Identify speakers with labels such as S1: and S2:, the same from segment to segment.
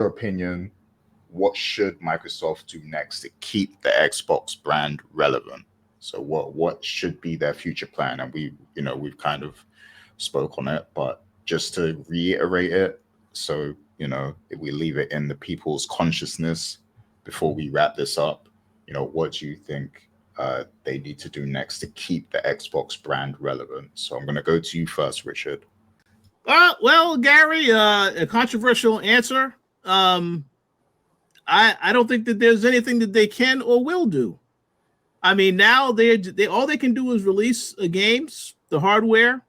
S1: your opinion, what should Microsoft do next to keep the Xbox brand relevant? So what should be their future plan? And we've kind of spoke on it, but just to reiterate it, so if we leave it in the people's consciousness before we wrap this up, what do you think they need to do next to keep the Xbox brand relevant? So I'm going to go to you first, Richard.
S2: Well, Gary, a controversial answer. I don't think that there's anything that they can or will do. I mean, now they all they can do is release games, the hardware.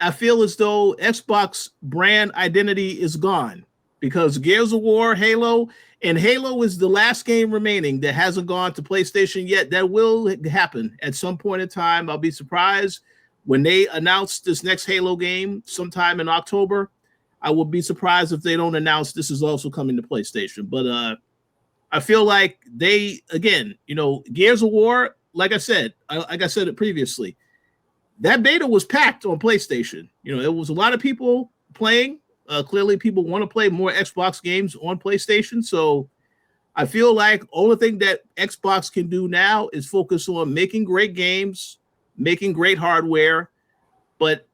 S2: I feel as though Xbox brand identity is gone because Gears of War, Halo, and Halo is the last game remaining that hasn't gone to PlayStation yet. That will happen at some point in time. I'll be surprised when they announce this next Halo game sometime in October. I will be surprised if they don't announce this is also coming to PlayStation. But I feel like they, again, Gears of War, like I said it previously, that beta was packed on PlayStation. It was a lot of people playing. Clearly, people want to play more Xbox games on PlayStation. So I feel like only thing that Xbox can do now is focus on making great games, making great hardware, but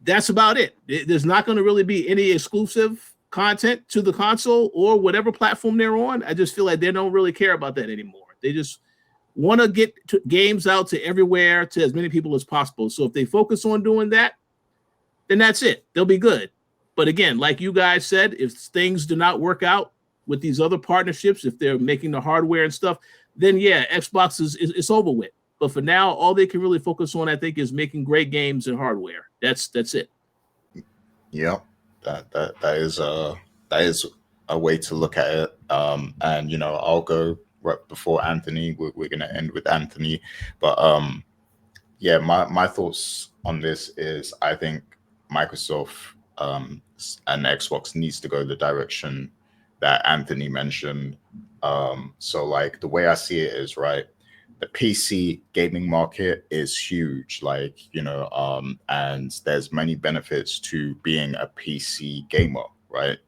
S2: that's about it. There's not going to really be any exclusive content to the console or whatever platform they're on. I just feel like they don't really care about that anymore. They just want to get games out to everywhere, to as many people as possible. So if they focus on doing that, then that's it. They'll be good. But again, like you guys said, if things do not work out with these other partnerships, if they're making the hardware and stuff, then yeah, Xbox is over with. But for now, all they can really focus on, I think, is making great games and hardware. That's it.
S1: Yeah, that is a way to look at it. And I'll go right before Anthony. We're gonna end with Anthony, but yeah, my thoughts on this is I think Microsoft and Xbox needs to go the direction that Anthony mentioned. So like the way I see it is right. The PC gaming market is huge, like and there's many benefits to being a PC gamer, right?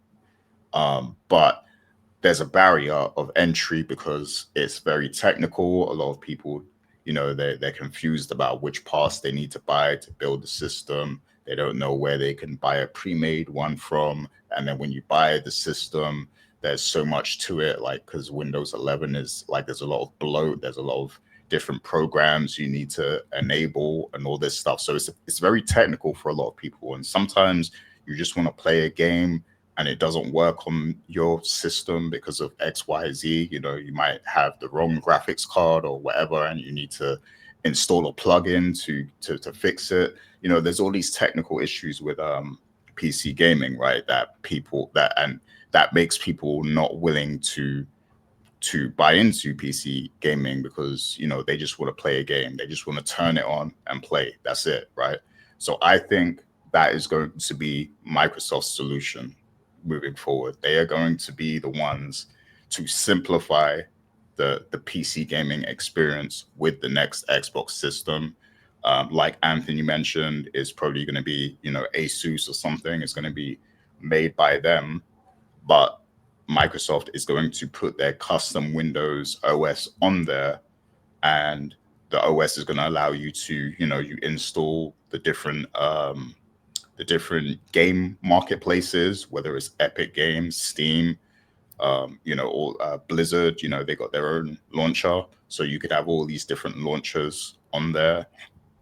S1: But there's a barrier of entry because it's very technical. A lot of people, they're confused about which parts they need to buy to build the system. They don't know where they can buy a pre-made one from. And then when you buy the system, there's so much to it, like because Windows 11 is like there's a lot of bloat, there's a lot of different programs you need to enable and all this stuff. So it's very technical for a lot of people. And sometimes you just want to play a game and it doesn't work on your system because of XYZ. You might have the wrong graphics card or whatever, and you need to install a plugin to fix it. There's all these technical issues with PC gaming, right? That makes people not willing to buy into PC gaming because they just want to play a game. They just want to turn it on and play. That's it, right? So I think that is going to be Microsoft's solution moving forward. They are going to be the ones to simplify the PC gaming experience with the next Xbox system. Like Anthony mentioned, is probably going to be Asus or something. It's going to be made by them, but Microsoft is going to put their custom Windows OS on there, and the OS is going to allow you to you install the different game marketplaces, whether it's Epic Games, Steam, or Blizzard. They got their own launcher, so you could have all these different launchers on there.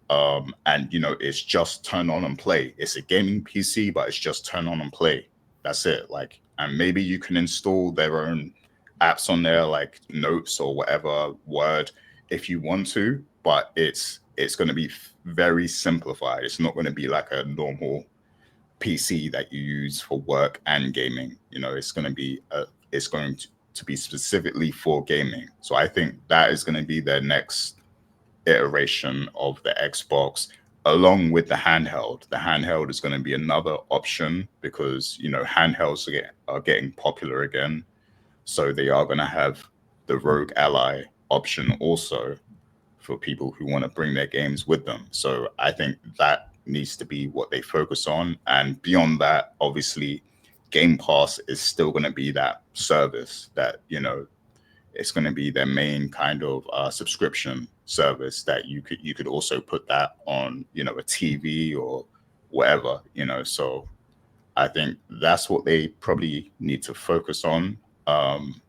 S1: And it's just turn on and play. It's a gaming PC, but it's just turn on and play. That's it. Like, and maybe you can install their own apps on there, like Notes or whatever, Word, if you want to. But it's going to be very simplified. It's not going to be like a normal PC that you use for work and gaming. It's going to be to be specifically for gaming. So I think that is going to be their next iteration of the Xbox, along with the handheld. The handheld is going to be another option because handhelds are getting popular again. So they are going to have the Rogue Ally option also for people who want to bring their games with them. So I think that needs to be what they focus on. And beyond that, obviously, Game Pass is still going to be that service that, you know, it's going to be their main kind of subscription service that you could also put that on, you know, a TV or whatever, you know. So I think that's what they probably need to focus on.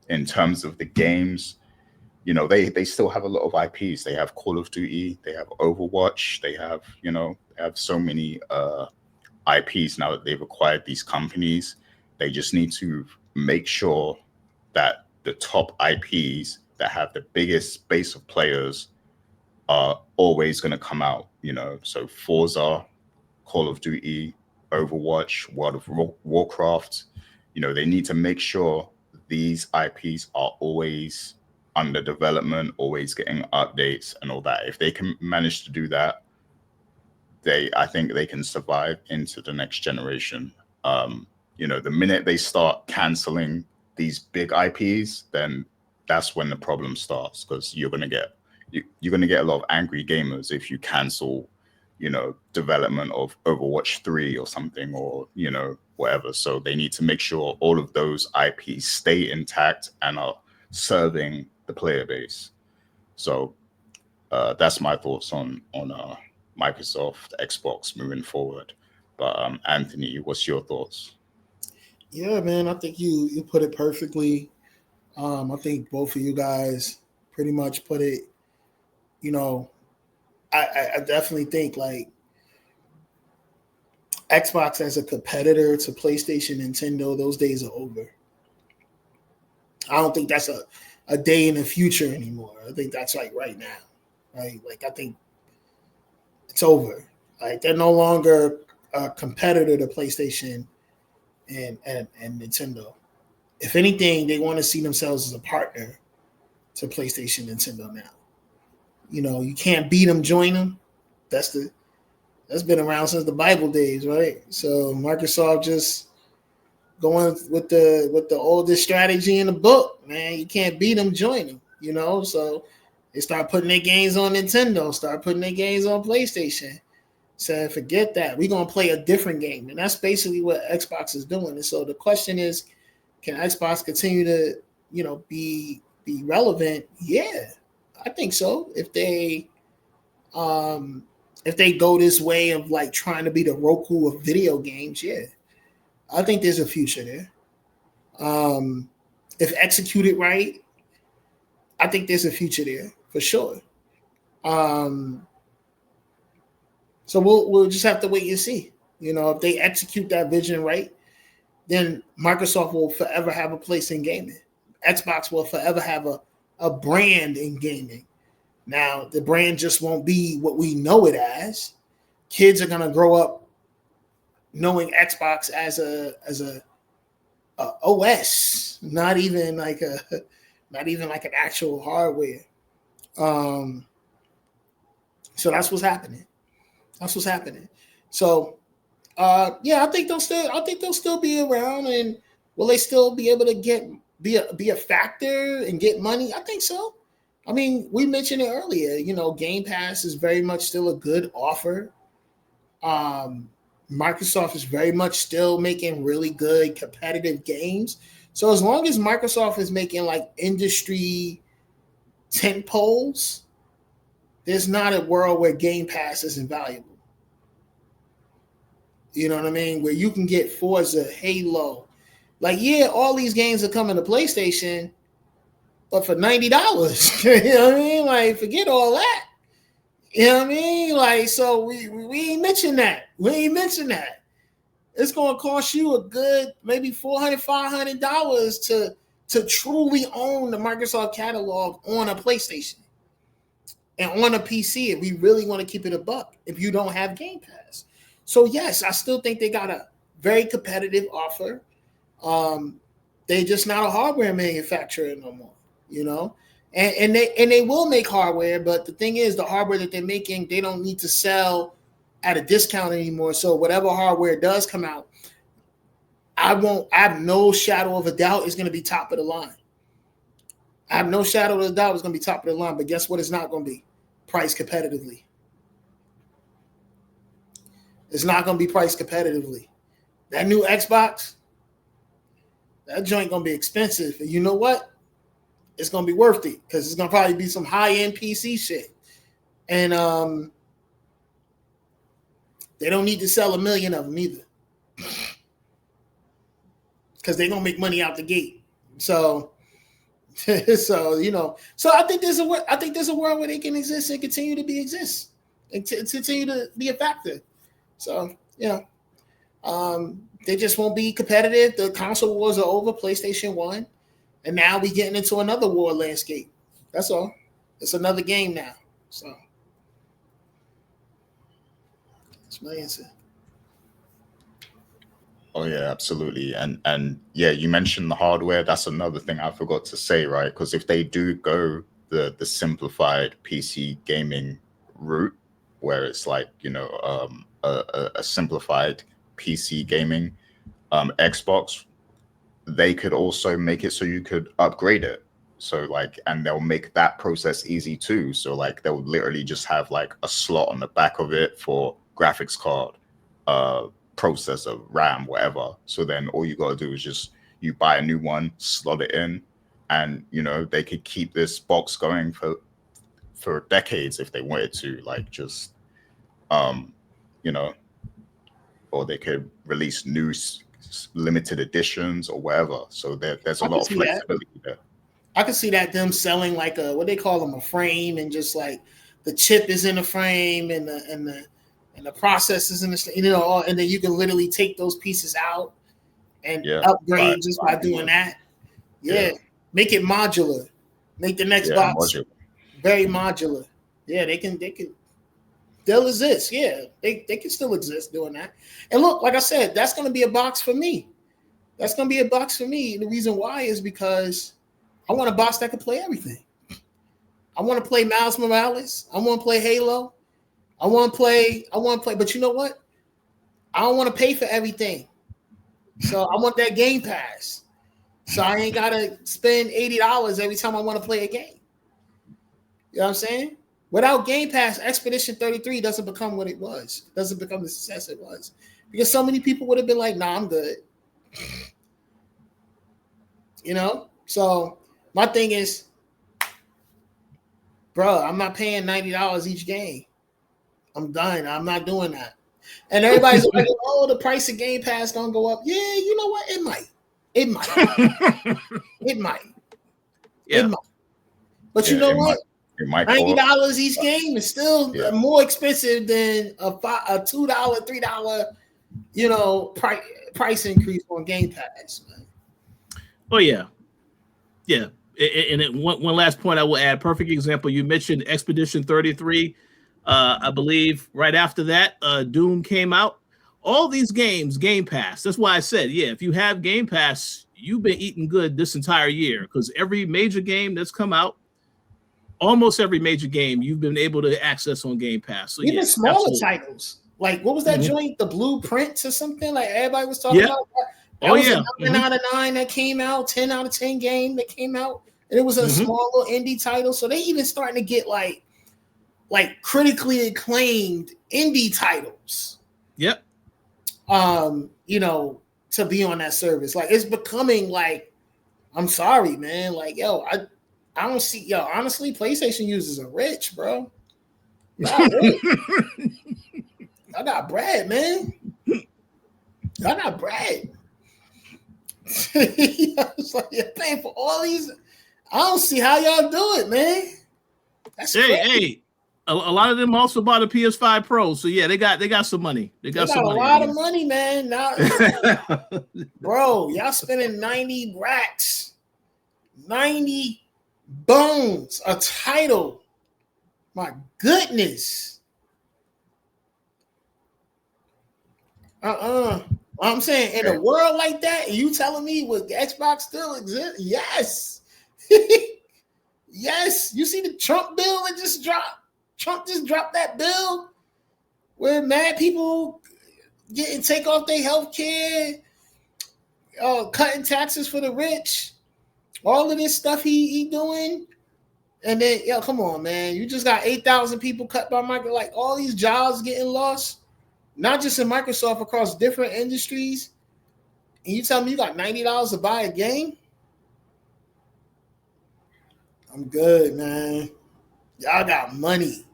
S1: In terms of the games, you know, they still have a lot of IPs. They have Call of Duty, they have Overwatch, they have, you know, they have so many IPs now that they've acquired these companies. They just need to make sure that the top IPs that have the biggest base of players are always going to come out, you know. So Forza, Call of Duty, Overwatch, World of Warcraft, you know, they need to make sure these IPs are always under development, always getting updates and all that. If they can manage to do that, I think they can survive into the next generation. You know, the minute they start canceling these big IPs, then that's when the problem starts, because you're gonna get a lot of angry gamers if you cancel, you know, development of Overwatch 3 or something, or, you know, whatever. So they need to make sure all of those IPs stay intact and are serving the player base. So that's my thoughts on Microsoft, Xbox moving forward. But Anthony, what's your thoughts?
S3: Yeah, man, I think you put it perfectly. I think both of you guys pretty much put it. You know, I definitely think like Xbox as a competitor to PlayStation, Nintendo, those days are over. I don't think that's a day in the future anymore. I think that's like right now, right? Like I think it's over. Like they're no longer a competitor to PlayStation and Nintendo. If anything, they want to see themselves as a partner to PlayStation, Nintendo now. You know, you can't beat them, join them. That's been around since the Bible days, right? So Microsoft just going with the oldest strategy in the book, man. You can't beat them, join them. You know, so they start putting their games on Nintendo, start putting their games on PlayStation. So forget that. We're gonna play a different game, and that's basically what Xbox is doing. And so the question is, can Xbox continue to, you know, be relevant? Yeah, I think so. If they go this way of like trying to be the Roku of video games, yeah, I think there's a future there. If executed right, I think there's a future there for sure. So we'll just have to wait and see. You know, if they execute that vision right, then Microsoft will forever have a place in gaming. Xbox will forever have a brand in gaming. Now, the brand just won't be what we know it as. Kids are gonna grow up knowing Xbox as a OS, not even like an actual hardware. So that's what's happening. That's what's happening. So yeah, I think they'll still be around, and will they still be able to be a factor and get money? I think so. I mean, we mentioned it earlier. You know, Game Pass is very much still a good offer. Microsoft is very much still making really good competitive games. So as long as Microsoft is making like industry tent poles, there's not a world where Game Pass is invaluable. You know what I mean? Where you can get Forza, Halo. Like, yeah, all these games are coming to PlayStation, but for $90. You know what I mean? Like, forget all that. You know what I mean? Like, so we ain't mentioned that. We ain't mentioned that. It's going to cost you a good maybe $400, $500 to truly own the Microsoft catalog on a PlayStation and on a PC if we really want to keep it a buck if you don't have Game Pass. So, yes, I still think they got a very competitive offer. They're just not a hardware manufacturer no more, you know? And they will make hardware, but the thing is, the hardware that they're making, they don't need to sell at a discount anymore. So whatever hardware does come out, I have no shadow of a doubt it's going to be top of the line. I have no shadow of a doubt it's going to be top of the line, but guess what? It's not going to be priced competitively. It's not going to be priced competitively. That new Xbox, that joint gonna be expensive. And you know what? It's gonna be worth it because it's gonna probably be some high-end PC shit. And they don't need to sell 1 million of them either. Because they're gonna make money out the gate. So so I think there's a world where they can exist and continue to exist and continue to be a factor. So they just won't be competitive. The console wars are over. PlayStation won, and now we getting into another war landscape. That's all. It's another game now. So that's my answer.
S1: Oh yeah, absolutely. And yeah, you mentioned the hardware. That's another thing I forgot to say, right? Because if they do go the simplified PC gaming route, where it's like, a simplified PC gaming Xbox, they could also make it so you could upgrade it. So like, and they'll make that process easy too. So like, they'll literally just have like a slot on the back of it for graphics card, processor, RAM, whatever. So then all you got to do is just you buy a new one, slot it in, and they could keep this box going for decades if they wanted to. Like just or they could release new limited editions or whatever. So there's a lot of flexibility there.
S3: I can see that them selling like what they call them, a frame, and just like the chip is in the frame and the processors in the and then you can literally take those pieces out and upgrade just by doing that. Yeah. Make it modular. Make the next box very modular. Yeah, they can they'll exist. Yeah, they can still exist doing that. And look, like I said, that's going to be a box for me. That's going to be a box for me. And the reason why is because I want a box that can play everything. I want to play Miles Morales. I want to play Halo. I want to play, but you know what? I don't want to pay for everything. So I want that Game Pass. So I ain't got to spend $80 every time I want to play a game. You know what I'm saying? Without Game Pass, Expedition 33 doesn't become what it was. It doesn't become the success it was. Because so many people would have been like, nah, I'm good. So my thing is, bro, I'm not paying $90 each game. I'm done. I'm not doing that. And everybody's like, oh, the price of Game Pass don't go up. Yeah, you know what? It might. It might.
S2: Yeah.
S3: It might. But you know what?
S1: It might
S3: $90 each game is still more expensive than a $2, $3, price increase on Game Pass. Man.
S2: Oh yeah. And one last point I will add. Perfect example. You mentioned Expedition 33. I believe right after that, Doom came out. All these games, Game Pass. That's why I said, if you have Game Pass, you've been eating good this entire year because every major game that's come out, almost every major game, you've been able to access on Game Pass. So
S3: even smaller titles. Like, what was that joint? The Blueprints or something? Like, everybody was talking about that. That was a 9 out of 9 that came out, 10 out of 10 game that came out. And it was a small little indie title. So they even starting to get like critically acclaimed indie titles.
S2: Yep.
S3: To be on that service. Like, it's becoming like, I'm sorry, man. Like, I don't see, honestly, PlayStation users are rich, bro. I got bread, man. I got bread. It's like you're paying for all these. I don't see how y'all do it, man. That's crazy.
S2: A lot of them also bought a PS5 Pro, so yeah, they got some money. They got some
S3: a lot of money, man. Now, bro, y'all spending 90 racks, 90 bones, a title. My goodness. I'm saying in a world like that, you telling me would Xbox still exist? Yes. Yes. You see the Trump bill that just dropped? Trump just dropped that bill where mad people take off their health care, cutting taxes for the rich, all of this stuff he doing. And then, come on, man. You just got 8,000 people cut by Microsoft. Like, all these jobs getting lost, not just in Microsoft, across different industries. And you tell me you got $90 to buy a game? I'm good, man. Y'all got money.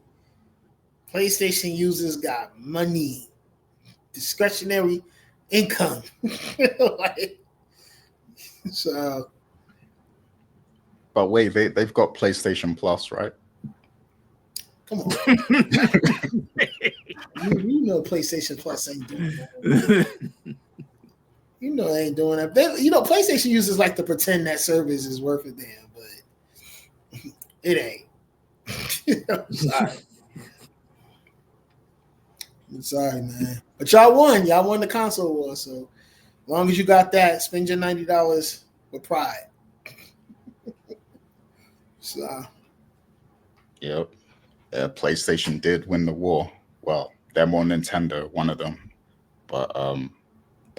S3: PlayStation users got money. Discretionary income. Like, so.
S1: But wait, they've got PlayStation Plus, right?
S3: Come on. you know PlayStation Plus ain't doing that. You know they ain't doing that. PlayStation users like to pretend that service is worth a damn, but it ain't. I'm sorry. I'm sorry, man. But y'all won. Y'all won the console war. So as long as you got that, spend your $90 with pride. So.
S1: Yep. PlayStation did win the war. Well, them or Nintendo, one of them. But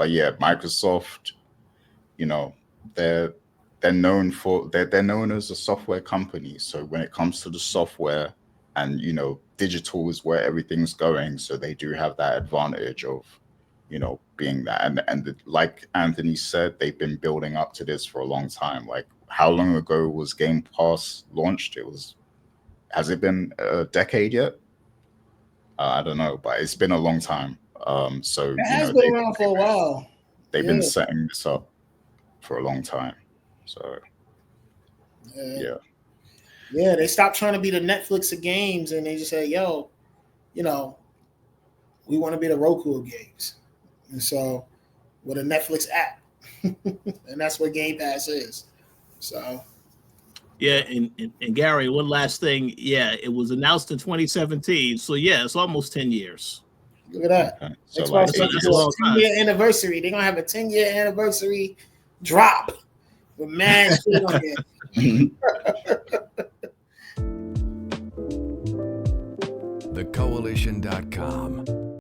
S1: yeah, Microsoft, they're known as a software company. So when it comes to the software and digital is where everything's going, so they do have that advantage of being that. And like Anthony said, they've been building up to this for a long time. Like, how long ago was Game Pass launched? Has it been a decade yet? I don't know, but it's been a long time. So
S3: it has been around for a while.
S1: They've been setting this up for a long time. So yeah.
S3: They stopped trying to be the Netflix of games, and they just said, "Yo, we want to be the Roku of games." And so, with a Netflix app, and that's what Game Pass is. So.
S2: Yeah, and Gary, one last thing. Yeah, it was announced in 2017. So yeah, it's almost 10 years.
S3: Look at that.
S1: Okay. So
S3: Xbox is a 10-year anniversary. They're gonna have a 10-year anniversary drop with mad shit on it.
S4: TheCoalition.com.